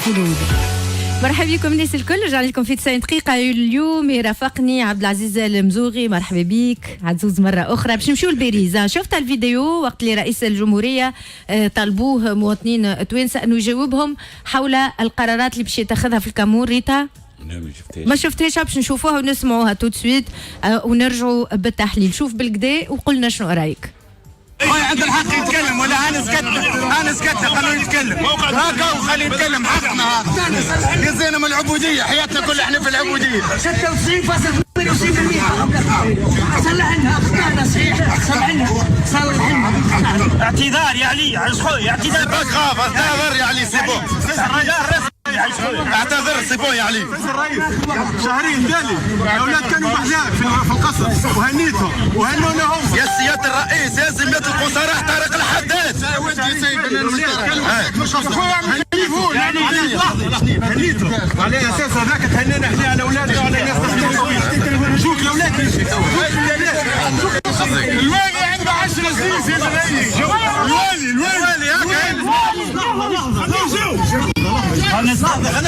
القلوب. مرحبا بكم الناس الكل، رجع لكم في 90 دقيقة. اليوم يرافقني عبد العزيز المزوغي. مرحبا بك عزوز مرة أخرى. باش نمشيو لباريس. شفت الفيديو وقت اللي رئيس الجمهورية طالبوه مواطنين توانسة أنه يجاوبهم حول القرارات اللي باش يتخذها في الكامون. ريتا ما شفتهاش، باش نشوفوها ونسمعوها تو سويت ونرجعوا بالتحليل. شوف بالكدا وقلنا شنو رايك. عند الحق يتكلم ولا انا سكت؟ انا سكت، خلوه يتكلم هكا وخليه يتكلم. حقنا هذا يزينا من العبوديه، حياتنا كلها احنا في العبوديه. 96.98% صلحنا اخطانا صحيح، صلحنا اعتذار يا علي على خويا، اعتذار بس خاف اعتذر يا علي سي بون، الرجال رسمي اعتذر سي بون يا علي. شهرين دالي الاولاد كانوا بحذاك في القصر وهنيتهم وهنونهم. يا سياده الرئيس يا زميلة القصراء طارق الحداد هنيتهم على اساس هذاك تهنينا احنا على اولادنا وعلى الناس. شوف الاولاد الوالي عنده 10 سنين سيد الرئيس. الوالي خلينا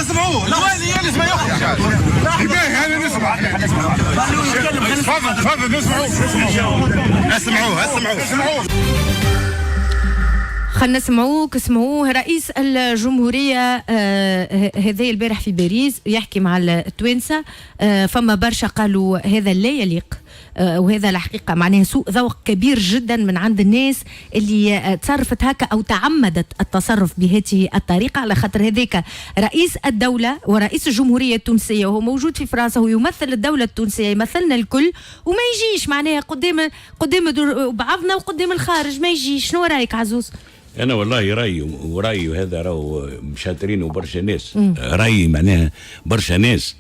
نسمعوه. الوالي يجلس ما يخرج. هذا نسمع. تفضل اسمعوه. خلنا اسمعوه. رئيس الجمهورية هذا البارح في باريس يحكي مع التوانسة. فما برشا قالوا هذا لا يليق، وهذا الحقيقة معناها سوء ذوق كبير جدا من عند الناس اللي تصرفت هكا أو تعمدت التصرف بهذه الطريقة، على خاطر هذاك رئيس الدولة ورئيس الجمهورية التونسية وهو موجود في فرنسا ويمثل الدولة التونسية، يمثلنا الكل، وما يجيش معناها قدام بعضنا وقدام الخارج ما يجيش. شنو رأيك عزوز؟ أنا والله رأيي هذا راهو مشاطرين وبرشا ناس. رأيي معناها برشا ناس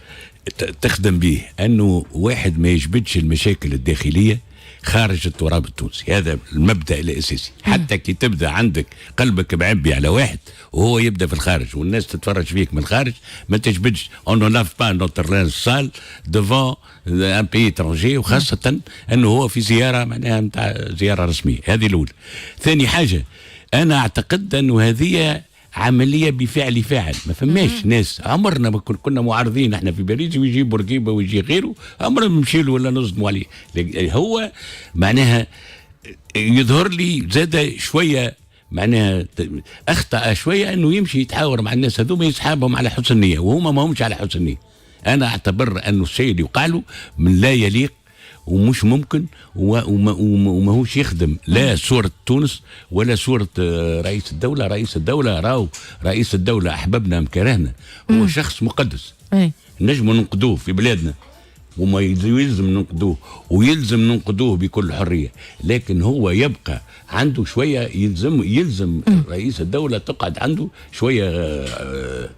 تخدم به أنه واحد ما يجبدش المشاكل الداخلية خارج التراب التونسي. هذا المبدأ الأساسي. حتى كي تبدأ عندك قلبك معبي على واحد وهو يبدأ في الخارج والناس تتفرج فيك من الخارج، ما تجبدش. on ne lave pas notre linge sale devant un pays étranger، وخاصة أنه هو في زيارة معناها متاع زيارة رسمية. هذه الأولى. ثاني حاجة، أنا أعتقد أنه هذه عملية بفعل فاعل. ما فماش ناس عمرنا ما كنا معارضين احنا في باريس ويجي بورقيبة ويجي غيره، عمرنا نمشي له ولا نصدموا عليه. هو معناها يظهر لي زاد شوية معناها أخطأ شوية أنه يمشي يتحاور مع الناس هذوما يسحابهم على حسن نية وهما ما همش على حسن نية. أنا أعتبر أنه الشيء اللي يقع له من لا يليق ومش ممكن وما هوش يخدم لا صورة تونس ولا صورة رئيس الدولة. رئيس الدولة راهو رئيس الدولة أحببنا مكرهنا، هو شخص مقدس نجم ننقدوه في بلادنا وما يلزم ننقدوه ويلزم ننقدوه بكل حرية، لكن هو يبقى عنده شوية يلزم رئيس الدولة تقعد عنده شوية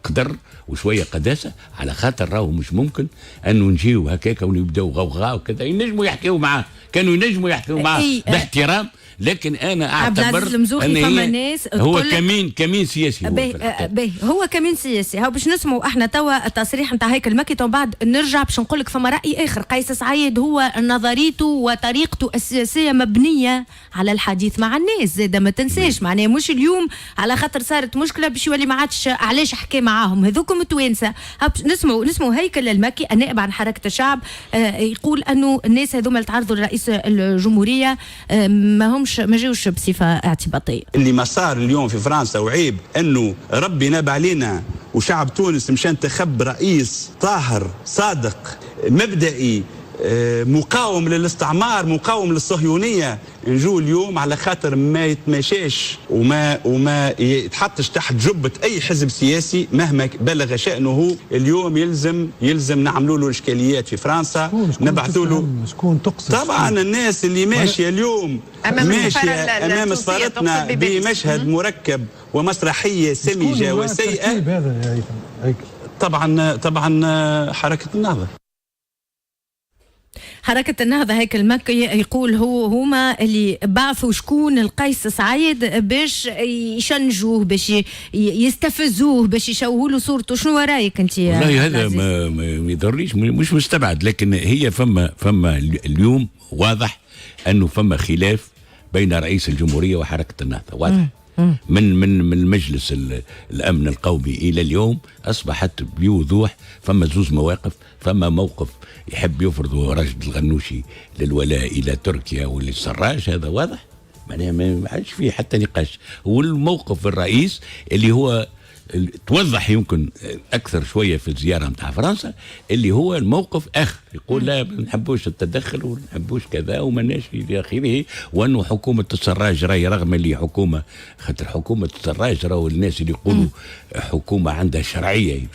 قدر وشوية قداسة، على خاطر راهو مش ممكن أنه نجيو هكاك ونبداو غوغاء وكذا. ينجموا يحكيوا معاه، كانوا ينجموا يحكيوا معاه باحترام، لكن انا اعتبر ان هو كمين سياسي. هو كمين سياسي. هو باش نسمعوا احنا توا التصريح نتاع هيكل مكي، وبعد نرجع باش نقول لك فما راي اخر. قيس سعيد هو نظريته وطريقته السياسيه مبنيه على الحديث مع الناس. زاده ما تنساش معناها مش اليوم على خاطر صارت مشكله باش يولي ما عادش علاش حكى معاهم هذوكم توانسه. نسمعوا هيكل المكي النائب عن حركه الشعب يقول انه الناس هذوما اللي تعرضوا لرئيس الجمهوريه ما جاوش بصفه اعتباطيه. اللي ما صار اليوم في فرنسا وعيب انه ربي ناب علينا وشعب تونس مشى انتخب رئيس طاهر صادق مبدئي مقاوم للاستعمار مقاوم للصهيونيه، نجو اليوم على خاطر ما يتماشاش وما يتحطش تحت جبه اي حزب سياسي مهما بلغ شانه. اليوم يلزم نعملوا له اشكاليات في فرنسا، نبعثوا له. شكون تقصد؟ طبعا الناس اللي ماشيه اليوم ماشيه امام سفارتنا بمشهد مركب ومسرحيه سمجه وسيئه. طبعا حركه النهضه. حركة النهضة هيكل مكي يقول هما اللي بعثوا شكون القيس سعيد باش يشنجوه باش يستفزوه باش يشوهوا له صورته. شنو رايك انت؟ والله هذا ما يضرنيش، مش مستبعد، لكن هي فما اليوم واضح انه فما خلاف بين رئيس الجمهورية وحركة النهضة واضح. من مجلس الامن القومي الى اليوم اصبحت بوضوح فما زوز مواقف. فما موقف يحب يفرضه راشد الغنوشي للولاء الى تركيا وللسراج، هذا واضح معناها ما عادش فيه حتى نقاش. والموقف الرئيس اللي هو توضح يمكن اكثر شويه في الزياره نتاع فرنسا، اللي هو الموقف يقول لا ما نحبوش التدخل وما نحبوش كذا وما ناش الى اخره، وانه حكومه السراج راهي رغم اللي حكومه، خاطر حكومه السراج راهو الناس اللي يقولوا حكومه عندها شرعيه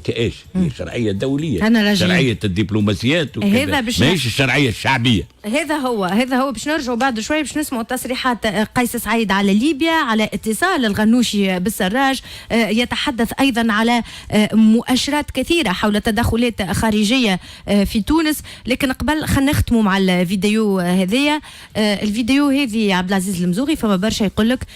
كاش؟ هي شرعيه دوليه، شرعيه الدبلوماسيات وكذا، ماهيش الشرعيه الشعبيه. هذا هو باش نرجعوا بعد شوي باش نسمعوا تصريحات قيس سعيد على ليبيا، على اتصال الغنوشي بالسراج، يتحدث ايضا على مؤشرات كثيره حول تدخلات خارجيه في تونس. لكن قبل خلينا نختموا مع الفيديو هذايا. الفيديو هذه عبد العزيز المزوغي فما برشا يقول لك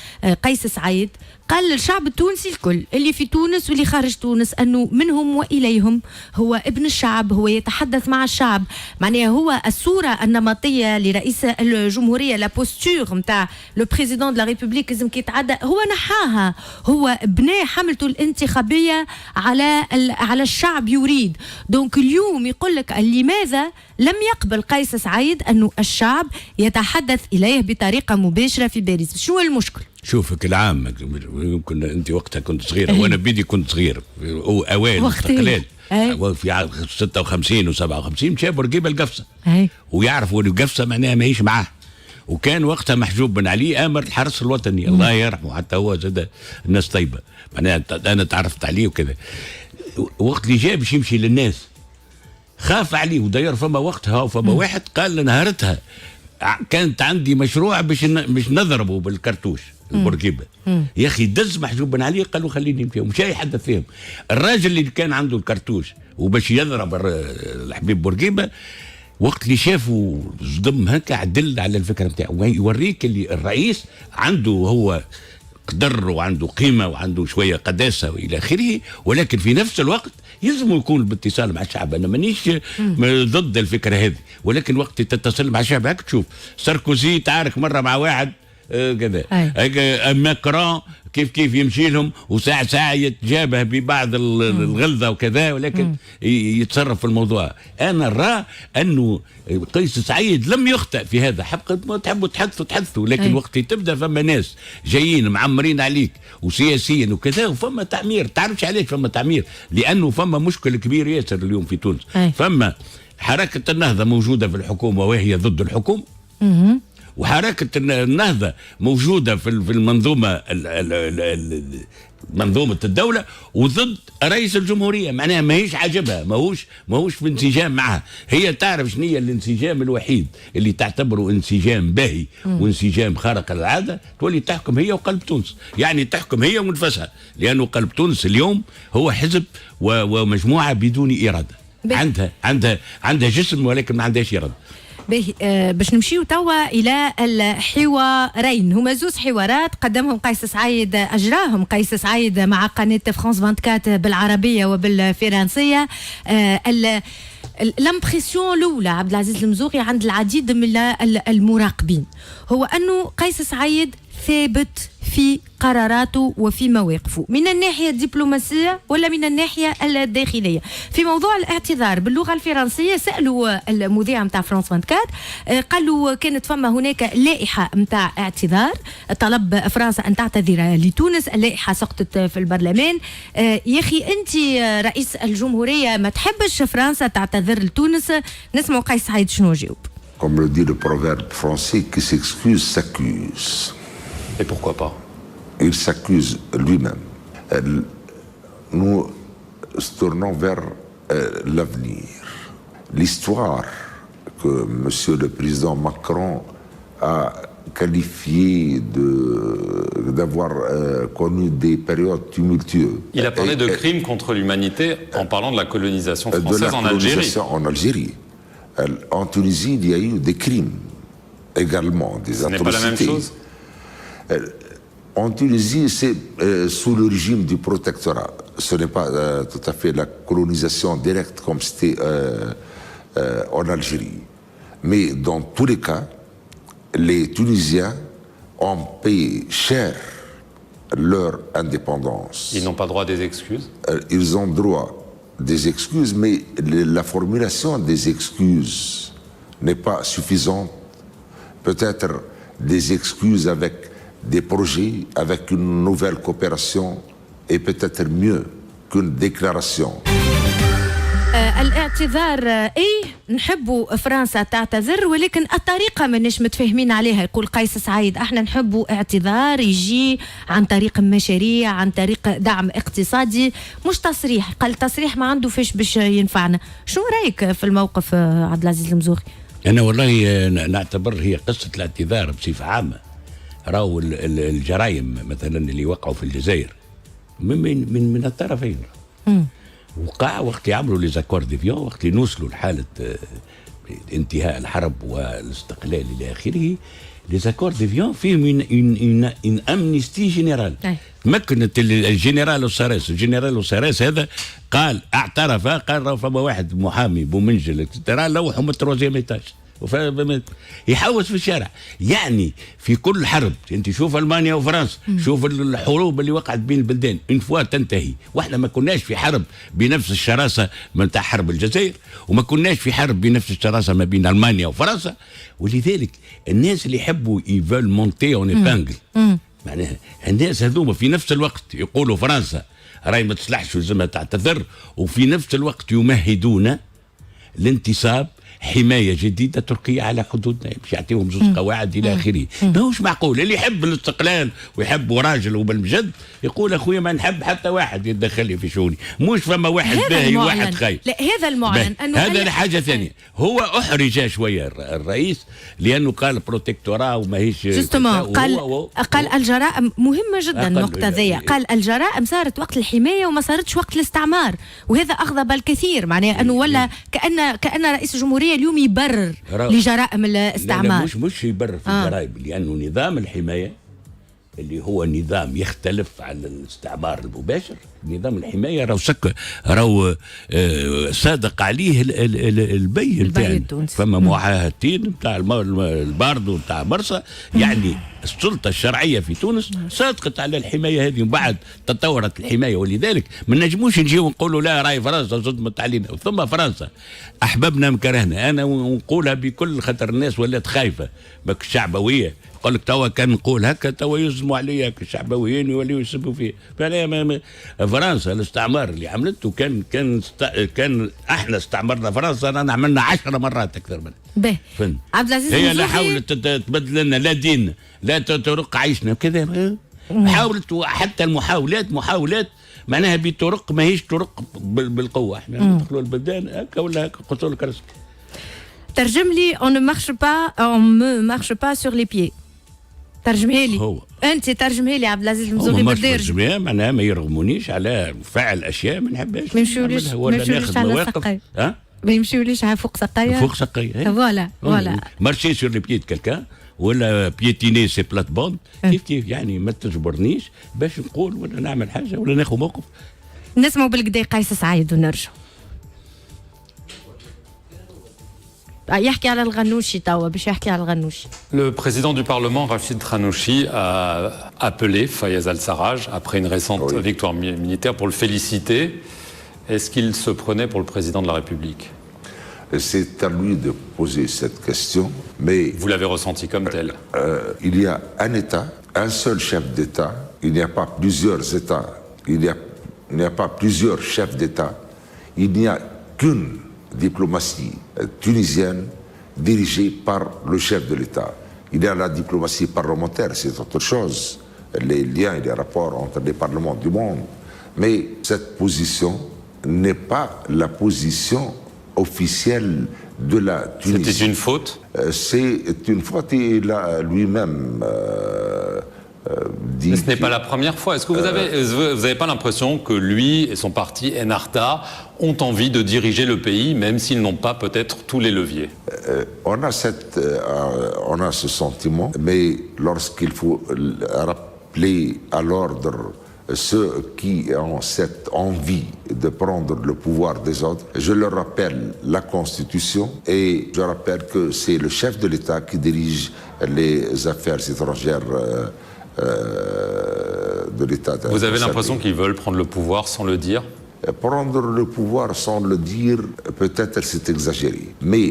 قيس سعيد قال للشعب التونسي الكل اللي في تونس واللي خارج تونس انه منهم واليهم، هو ابن الشعب، هو يتحدث مع الشعب. معناها هو الصوره النمطيه لرئيس الجمهوريه، لا بوستور نتاع لو بريزيدون دو لا ريبوبليك لازم كي يتعدى هو نحاها، هو بنى حملته الانتخابيه على الشعب يريد. دونك اليوم يقول لك لماذا لم يقبل قيس سعيد انه الشعب يتحدث اليه بطريقه مباشره في باريس؟ شو المشكل؟ شوفك العام يمكن انت وقتها كنت صغيره وانا بيدي كنت صغير، اوائل الاستقلال في 56 و57 مشى بورقيبه القفصه ويعرفوا ان القفصه معناها ماهيش معاه، وكان وقتها محجوب بن علي امر الحرس الوطني الله يرحمه، حتى هو زاد الناس طيبه معناها انا تعرفت عليه وكذا. وقت اللي جاء باش يمشي للناس خاف عليه وداير فما وقتها وفما واحد قال نهارتها كانت عندي مشروع باش نضربه بالكرتوش البورقيبه. يا اخي دز محجوب بن علي قالوا خليني نمشي، ومشى يحدث فيهم. الراجل اللي كان عنده الكرتوش وباش يضرب الحبيب بورقيبه وقت اللي شافوا صدم هكا عدل على الفكره نتاعو، يوريك اللي الرئيس عنده هو قدر وعنده قيمه وعنده شويه قداسه والى اخره، ولكن في نفس الوقت يلزم يكون باتصال مع الشعب. انا مانيش ضد الفكره هذه، ولكن وقت تتصل مع الشعب هاك تشوف ساركوزي تعارك مره مع واحد كذا، ماكرون كيف يمشي لهم وساعة يتجابه ببعض الغلظة وكذا، ولكن يتصرف في الموضوع. أنا نرى أنه قيس سعيد لم يخطئ في هذا. حق تحبوا تحدثوا، لكن وقت تبدأ فما ناس جايين معمرين عليك وسياسيين وكذا وفما تعمير. تعرفش علاش فما تعمير؟ لأنه فما مشكل كبير ياسر اليوم في تونس. فما حركة النهضة موجودة في الحكومة وهي ضد الحكومة، وحركة النهضة موجودة في المنظومة منظومة الدولة وضد رئيس الجمهورية. معناها ماهيش عجبها، ماهوش في انسجام معها. هي تعرف شنو هي الانسجام الوحيد اللي تعتبره انسجام باهي وانسجام خارق العادة، تولي تحكم هي وقلب تونس. يعني تحكم هي ونفسها، لأنه قلب تونس اليوم هو حزب ومجموعة بدون إرادة. عندها جسم ولكن ما عندهاش إرادة. باش نمشيو توا الى الحوارين. هما زوز حوارات قدمهم قيس سعيد، اجراهم قيس سعيد مع قناه فرانس 24 بالعربيه وبالفرنسيه. الامبرسيون الاولى عبد العزيز المزوغي عند العديد من المراقبين هو انه قيس سعيد ثابت في قراراته وفي مواقفه من الناحية الدبلوماسية ولا من الناحية الداخلية. في موضوع الاعتذار باللغة الفرنسية سألوا المذيع متاع فرانس 24 قالوا كانت فما هناك لائحة متاع اعتذار، طلب فرنسا أن تعتذر لتونس، اللائحة سقطت في البرلمان. يا أخي أنت رئيس الجمهورية ما تحبش فرنسا تعتذر لتونس؟ نسمع قيس سعيد شنو جاوب. Comme le dit le proverbe français, qui s'excuse s'accuse. Et pourquoi pas? Il s'accuse lui-même. Nous tournons vers l'avenir. L'histoire que Monsieur le Président Macron a qualifiée d'avoir connu des périodes tumultueuses. Il a parlé de crimes contre l'humanité en parlant de la colonisation française en Algérie. En Algérie. En Tunisie, il y a eu des crimes également, des atrocités. Ce n'est pas la même chose? En Tunisie, c'est sous le régime du protectorat. Ce n'est pas tout à fait la colonisation directe comme c'était en Algérie. Mais dans tous les cas, les Tunisiens ont payé cher leur indépendance. Ils n'ont pas droit à des excuses? Ils ont droit des excuses, mais la formulation des excuses n'est pas suffisante. Peut-être des excuses avec des projets, avec une nouvelle coopération, est peut-être mieux qu'une déclaration. الاعتذار اي نحبوا فرنسا تعتذر، ولكن الطريقه ماناش متفاهمين عليها. يقول قيس سعيد احنا نحبوا اعتذار يجي عن طريق مشاريع، عن طريق دعم اقتصادي، مش تصريح. قال تصريح ما عنده فيش باش ينفعنا. شو رايك في الموقف عبد العزيز المزوغي؟ انا والله نعتبر هي قصه الاعتذار بصفه عامه. راهو الجرائم مثلا اللي وقعوا في الجزائر من الطرفين وقع وقت يعملوا لي زاكور ديفيون، وقت اللي نوصلوا لحاله انتهاء الحرب والاستقلال الى اخره. لي زاكور ديفيون فيهم ان امنيستي جينيرال. تمكنت الجنرال وساريس هذا قال اعترف، قال فما واحد محامي بومنجل لوحوا من التروزيام ايتاج يحوس في الشارع. يعني في كل حرب انت شوف المانيا وفرنسا، شوف الحروب اللي وقعت بين البلدان ان فوا تنتهي، واحنا ما كناش في حرب بنفس الشراسه من تاع حرب الجزائر، وما كناش في حرب بنفس الشراسه ما بين المانيا وفرنسا. ولذلك الناس اللي يحبوا يفول مونتي اون ايبانجل، معناها الناس هذوما في نفس الوقت يقولوا فرنسا راهي ما تصلحش ولازمها تعتذر، وفي نفس الوقت يمهدون لانتصاب حماية جديدة تركية على حدودنا، باش يعطيهم زوج قواعد إلى آخره. ماهوش معقول اللي يحب الاستقلال ويحب راجل وبالمجد يقول أخويا ما نحب حتى واحد يتدخل لي في شؤوني، مش فما واحد باهي وواحد خايب. لا هذا المعلن أنه هذا حاجة ثانية. هو أحرج شوية الرئيس لأنه قال بروتكتورا وماهيش قال الجرائم مهمة جدا. النقطة ذي قال الجرائم صارت وقت الحماية وما صارتش وقت الاستعمار، وهذا أغضب الكثير. معناه أنه ولا كأن رئيس الجمهورية اليوم يبرر لجرائم الاستعمار. لا مش يبرر في الجرائم، لأنه نظام الحماية اللي هو نظام يختلف عن الاستعمار المباشر. نظام الحماية راهو صادق عليه البي نتاعنا. فما معاهدتين نتاع الباردو نتاع مرسى، يعني السلطة الشرعية في تونس صادقت على الحماية هذه، ومن بعد تطورت الحماية. ولذلك ما نجموش نجيو نقولوا لا راهي فرنسا صدمت علينا. ثم فرنسا أحببنا مكرهنا، أنا ونقولها بكل خطر الناس ولات خايفة ماك الشعبوية. قال لك توا كان نقول هكا توا يزموا عليا الشعبويين يوليوا يسبوا فيه. فرنسا الاستعمار اللي عملته كان احنا استعمرنا فرنسا، رانا عملنا 10 مرات اكثر منها. عبد العزيز هي لا حاولت تبدل لنا لا دين لا ترق عيشنا كذا. حاولت، حتى محاولات معناها بطرق ماهيش طرق بالقوه. احنا ندخلوا البلدان هكا ولا هكا قتل كرسك. ترجم لي on ne marche pas sur les pieds. ترجمها لي انت، ترجمها لي عبد العزيز المزوغي بالدارجه. ترجمها معناها ما يرغمونيش على فعل اشياء ما نحبهاش. ما يمشيوليش على مواقف. ما يمشيوليش على فوق سقايه. فوالا مارشي سور لي بيد كالكان ولا بيتيني سي بلات بوند. كيف يعني ما تجبرنيش باش نقول ولا نعمل حاجه ولا ناخذ موقف. نسمعوا بالكدا قيس سعيد ونرجعوا. يحكي على الغنوشي توا باش يحكي على الغنوشي. Le président du Parlement, Rachid Ghanouchi, a appelé Fayez al-Sarraj après une récente victoire militaire pour le féliciter. Est-ce qu'il se prenait pour le président de la République? C'est à lui de poser cette question, mais... Vous l'avez ressenti comme tel? Il y a un État, un seul chef d'État. Il n'y a pas plusieurs États. Il n'y a pas plusieurs chefs d'État. Il n'y a qu'une diplomatie tunisienne dirigée par le chef de l'État. Il y a la diplomatie parlementaire, c'est autre chose. Les liens et les rapports entre les parlements du monde. Mais cette position n'est pas la position officielle de la Tunisie. C'était une faute? C'est une faute et il a lui-même dit... Mais ce n'est pas la première fois. Est-ce que vous n'avez pas l'impression que lui et son parti Ennahda ont envie de diriger le pays, même s'ils n'ont pas peut-être tous les leviers? On a ce sentiment, mais lorsqu'il faut rappeler à l'ordre ceux qui ont cette envie de prendre le pouvoir des autres, je leur rappelle la Constitution et je rappelle que c'est le chef de l'État qui dirige les affaires étrangères de l'État. Vous avez l'impression qu'ils veulent prendre le pouvoir sans le dire? Prendre le pouvoir sans le dire, peut-être c'est exagéré. Mais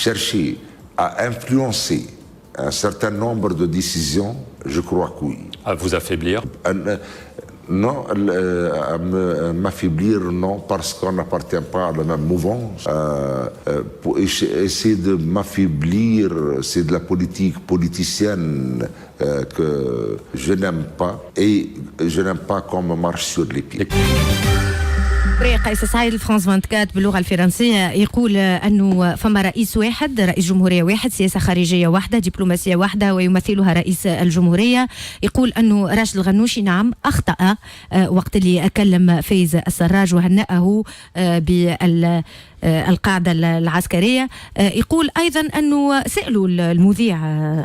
chercher à influencer un certain nombre de décisions, je crois que oui. À vous affaiblir? Non, à m'affaiblir, non, parce qu'on n'appartient pas à la même mouvance. Pour essayer de m'affaiblir, c'est de la politique politicienne que je n'aime pas. Et je n'aime pas qu'on me marche sur les pieds. قيس سعيد الفرنس 24 باللغه الفرنسيه يقول انه فما رئيس واحد، رئيس جمهوريه واحد، سياسه خارجيه واحده، دبلوماسيه واحده ويمثلها رئيس الجمهوريه. يقول انه راشد الغنوشي نعم اخطا وقت اللي اكلم فايز السراج وهنأه بالقاعده العسكريه. يقول ايضا انه سالوا المذيع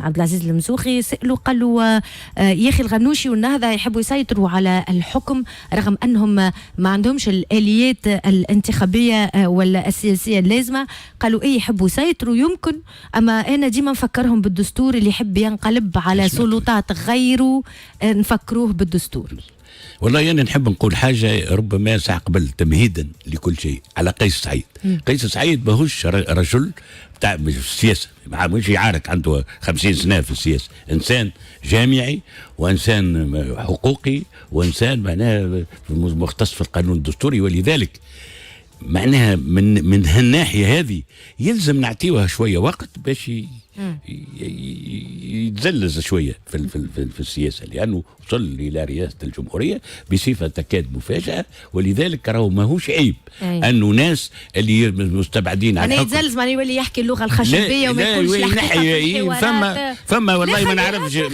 عبد العزيز المسوخي، سالوا قال له يا اخي الغنوشي والنهضه يحبوا يسيطروا على الحكم رغم انهم ما عندهمش الاليات الانتخابيه ولا السياسيه اللازمه. قالوا ايه يحبوا يسيطروا يمكن، اما انا ديما نفكرهم بالدستور اللي يحب ينقلب على سلطات غيره نفكروه بالدستور. والله أنا نحب نقول حاجة ربما ساعة قبل تمهيدا لكل شيء على قيس سعيد. قيس سعيد ماهوش رجل بتاع السياسة، مش يعارك، عنده 50 سنة في السياسة، إنسان جامعي وإنسان حقوقي وإنسان معناها مختص في القانون الدستوري، ولذلك معناها من هالناحية هذه يلزم نعطيوها شوية وقت باش يتزلز شوية في السياسة، لأنه وصل إلى رئاسة الجمهورية بصفة تكاد مفاجأة، ولذلك راهو ماهوش عيب أنه ناس اللي مستبعدين عن الحكم يتزلز معناه يولي يحكي اللغة الخشبية وما يقولش الحقيقة. فما والله ما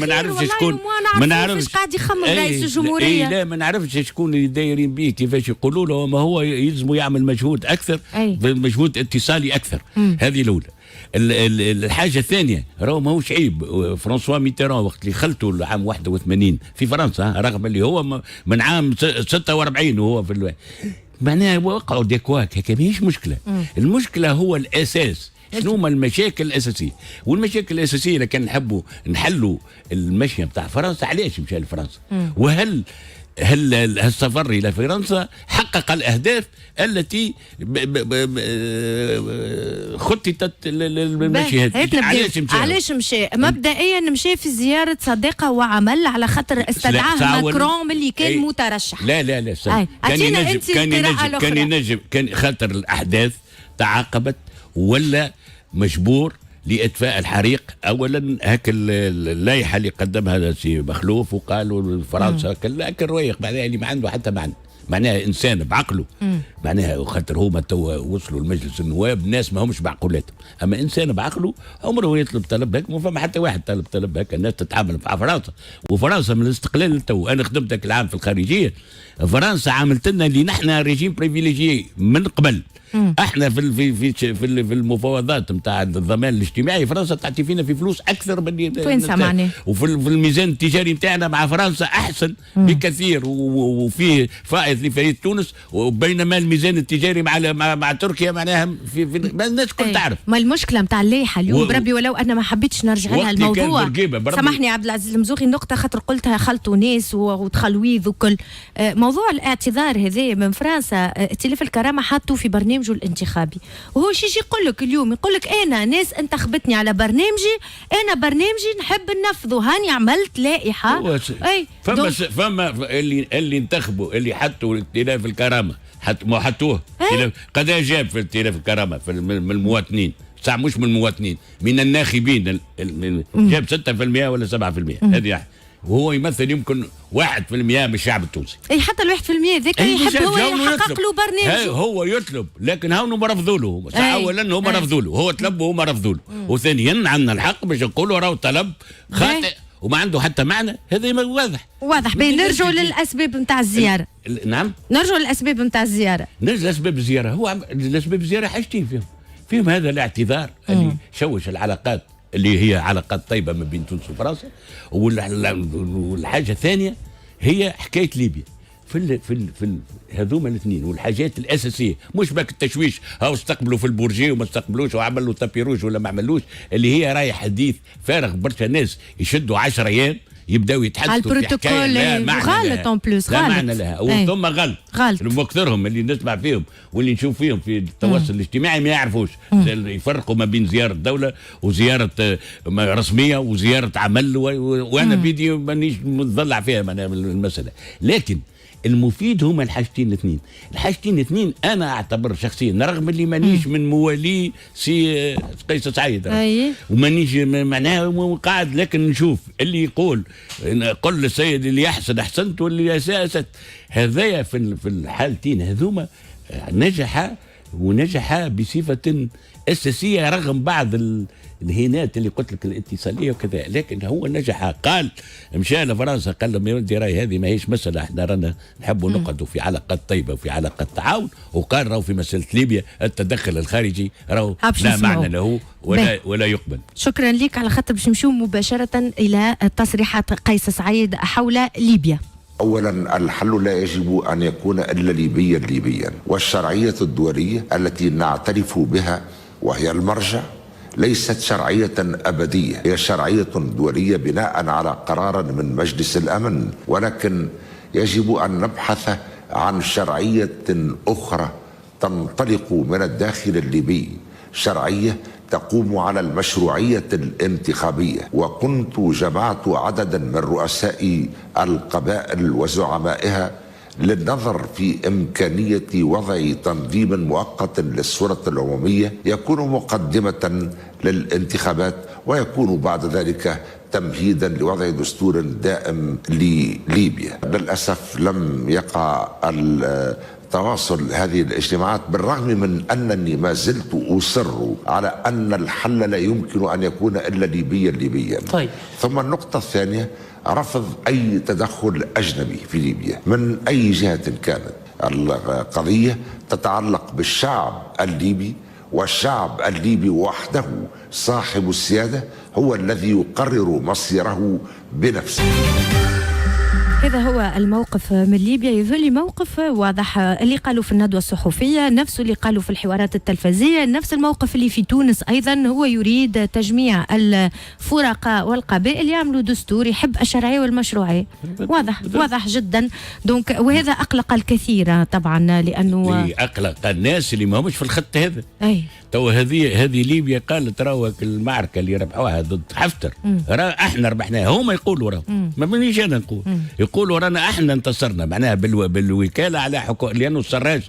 نعرفش شكون، ما نعرفش قاعد يخمم رئيس الجمهورية. لا ما نعرفش شكون اللي دايرين به كيفاش يقولوا له، ما هو يلزموا يعمل مجهود أكثر، مجهود اتصالي أكثر. هذه الأولى. الحاجة الثانية راهو ماهوش عيب فرانسوا ميتيران وقت اللي خلته عام 81 في فرنسا، رغم اللي هو من عام 46 وهو في معناها وقعوا ديكواك هكا، ماهيش مشكلة. المشكلة هو الأساس، شنو هما المشاكل الأساسية؟ والمشاكل الأساسية اللي كان نحبوا نحلوا المشية بتاع فرنسا، علاش مشى لفرنسا؟ وهل السفر إلى فرنسا حقق الأهداف التي خططت للمشي هذه؟ علاش مشى؟ مبدئيا مشى في زيارة صديقة وعمل، على خاطر استدعاه ماكرون ملي كان مترشح. لا كان ينجم كان خاطر الأحداث تعاقبت ولا مجبور لإطفاء الحريق. أولا هاك اللائحة اللي قدمها السي مخلوف وقالوا فرنسا كل روايق معناها اللي ما عنده حتى معناها إنسان بعقله، معناها خاطر هما توا وصلوا لمجلس النواب ناس ما همش بعقولاتهم، أما إنسان بعقله عمره يطلب طلب هيك، ما فما حتى واحد طلب هيك. الناس تتعامل مع فرنسا، وفرنسا من الاستقلال تو أنا خدمتك العام في الخارجية، فرنسا عملت لنا اللي نحن ريجيم بريفيليجي من قبل. احنا في المفاوضات نتاع الضمان الاجتماعي فرنسا تعطي فينا في فلوس اكثر من توينسا معناه، وفي الميزان التجاري نتاعنا مع فرنسا احسن بكثير، وفيه فائض لفائده تونس، وبينما الميزان التجاري مع تركيا معناها في الناس الكل تعرف. ما المشكله نتاع اللائحه اليوم بربي، ولو انا ما حبيتش نرجع لها الموضوع، سامحني عبد العزيز المزوغي، النقطه خاطر قلتها خلطوا ناس وتخلويذ وكل موضوع الاعتذار هذا من فرنسا. ائتلاف الكرامه حطوا في برنامج الانتخابي، وهو شي يقول لك اليوم، يقول لك انا ناس انتخبتني على برنامجي، انا برنامجي نحب ننفذه، هاني عملت لائحه. اي فما اللي انتخبوا اللي حطوا ائتلاف الكرامه ما حطوه قد جاب في ائتلاف الكرامه من المواطنين، مش من المواطنين، من الناخبين جاب 6% ولا 7%. هذه وهو يمثل يمكن 1% من الشعب التونسي. اي حتى 1% ذاك يحب هو يحقق له برنامج، هو يطلب، لكن هاو رفضوا له. اولا هم رفضوا له، هو طلب وهم رفضوا له، وثانيا عندنا الحق باش نقولوا راهو طلب خاطئ وما عنده حتى معنى. هذا واضح. نرجعوا للاسباب نتاع الزياره. نعم نرجعوا للاسباب نتاع الزياره. نرجع لاسباب الزياره. هو الاسباب الزياره حاجتين فيهم هذا الاعتذار اللي شوش العلاقات اللي هي علاقات طيبة ما بين تونس وفرنسا، والحاجة الثانية هي حكاية ليبيا. في هذوما الاثنين والحاجات الأساسية، مش باك التشويش هاو استقبلوا في البورجي وما استقبلوش وعملوا تابيروج ولا ما عملوش، اللي هي رايح حديث فارغ. برشا ناس يشدوا 10 أيام يبداو يتحدثوا في حكايه لا معنى غلط اون بلوس لا معنى لها ثم غلط اكثرهم اللي نسمع فيهم واللي نشوف فيهم في التواصل الاجتماعي ما يعرفوش يفرقوا ما بين زياره دوله وزياره رسميه وزياره عمل وانا بيدي مانيش متضلع فيها المساله. لكن المفيد هما الحاجتين الاثنين انا اعتبر شخصيا رغم اللي مانيش من موالي سي قيس سعيد ومانيش معناها قاعد، لكن نشوف اللي يقول قل للسيد اللي يحسن احسنت واللي اساء اسأت، هذايا في الحالتين هذوما ونجح بصفه اساسيه رغم بعض الهينات اللي قلت لك الاتصاليه وكذا، لكن هو نجح. قال مشى لفرنسا قال لهم يا ولدي راهي هذه ماهيش مساله، احنا رانا نحبوا نقعدوا في علاقات طيبه وفي علاقات تعاون، وقال راهو في مساله ليبيا التدخل الخارجي راهو لا معنى له ولا يقبل. شكرا لك. على خاطر باش نمشيو مباشره الى تصريحات قيس سعيد حول ليبيا. أولا الحل لا يجب أن يكون إلا ليبيا، والشرعية الدولية التي نعترف بها وهي المرجع ليست شرعية أبدية، هي شرعية دولية بناء على قرار من مجلس الأمن، ولكن يجب أن نبحث عن شرعية أخرى تنطلق من الداخل الليبي، شرعية تقوم على المشروعية الانتخابية. وكنت جمعت عددا من رؤساء القبائل وزعمائها للنظر في إمكانية وضع تنظيم مؤقت للسلطة العمومية يكون مقدمة للانتخابات ويكون بعد ذلك تمهيدا لوضع دستور دائم لليبيا. للأسف لم يقع تواصل هذه الاجتماعات، بالرغم من أنني ما زلت أصر على أن الحل لا يمكن أن يكون إلا ليبيا. طيب. ثم النقطة الثانية رفض أي تدخل أجنبي في ليبيا من أي جهة كانت. القضية تتعلق بالشعب الليبي، والشعب الليبي وحده صاحب السيادة هو الذي يقرر مصيره بنفسه. هذا هو الموقف من ليبيا، يظل موقف واضح اللي قالوا في الندوة الصحفية، نفسه اللي قالوا في الحوارات التلفزية، نفس الموقف اللي في تونس أيضا. هو يريد تجميع الفرقاء والقبائل يعملوا دستور يحب الشرعية والمشروعية. واضح جدا. دونك وهذا أقلق الكثير طبعا، لأنه أقلق الناس اللي ما همش في الخط هذا. تو هذه ليبيا قالت راهو المعركة اللي ربحوها ضد حفتر احنا ربحناها، هما يقولوا راهو ما بنيش انا نقول، يقولوا رانا احنا انتصرنا معناها بالوكاله على حكم، لانه السراج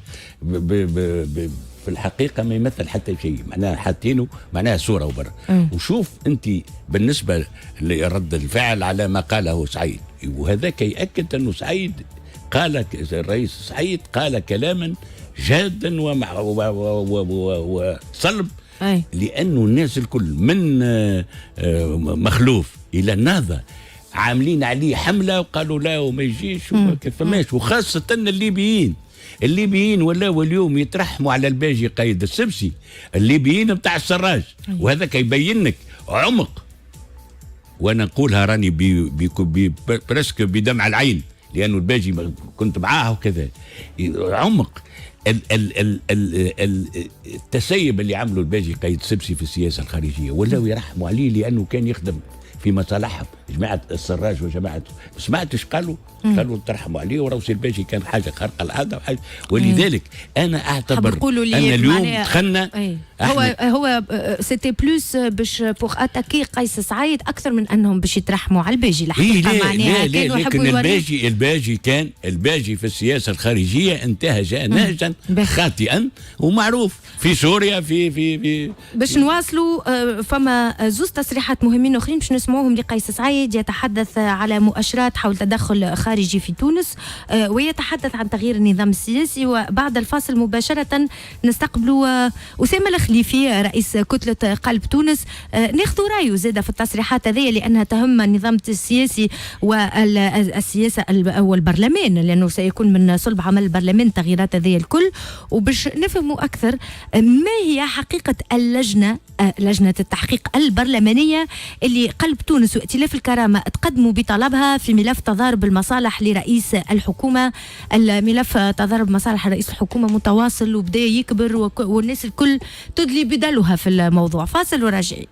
في الحقيقه ما يمثل حتى شيء، معناها حاطينه معناها صوره وبرا. وشوف انت بالنسبه لرد الفعل على ما قاله سعيد، وهذاك ياكد انه سعيد قال، الرئيس سعيد قال كلاما جادا وصلب، لانه الناس الكل من مخلوف الى النهضه عاملين عليه حمله وقالوا لا وما يجيش وما فماش، وخاصه الليبيين ولاو اليوم يترحموا على الباجي قايد السبسي، الليبيين بتاع السراج. وهذا كيبين لك عمق، وانا نقولها راني برسك بدمع العين، لانه الباجي كنت معاه وكذا. عمق التسيب اللي عمله الباجي قايد السبسي في السياسه الخارجيه، ولاو يرحموا عليه لانه كان يخدم في مصالحهم، جماعه السراج وجماعته. ما سمعتش قالوا ترحموا عليه، وروسي الباجي كان حاجه خارقه العاده وحاجه. ولذلك انا اعتبر ان اليوم دخلنا هو سيتي بلوس باش بوغ اتاكي قيس سعيد اكثر من انهم باش يترحموا على الباجي. الحقيقه معناها كانوا يحبوا الباجي في السياسه الخارجيه انتهج نهجا خاطئا ومعروف في سوريا في باش نواصلوا. فما زوز تصريحات مهمين اخرين باش نسمعوهم لقيس سعيد، يتحدث على مؤشرات حول تدخل خارجي في تونس، ويتحدث عن تغيير النظام السياسي. وبعد الفاصل مباشره نستقبلوا أسامة الخليفي رئيس كتلة قلب تونس، ناخذوا رايه زاده في التصريحات هذه لأنها تهم النظام السياسي والسياسة والبرلمان، لأنه سيكون من صلب عمل البرلمان التغييرات هذه الكل. وباش نفهموا أكثر ما هي حقيقة لجنة التحقيق البرلمانية اللي قلب تونس وائتلاف الكرامة تقدموا بطلبها في ملف تضارب المصالح لرئيس الحكومة. الملف تضارب مصالح رئيس الحكومة متواصل وبدأ يكبر، والناس الكل تدلي بدلها في الموضوع. فاصل وراجعين.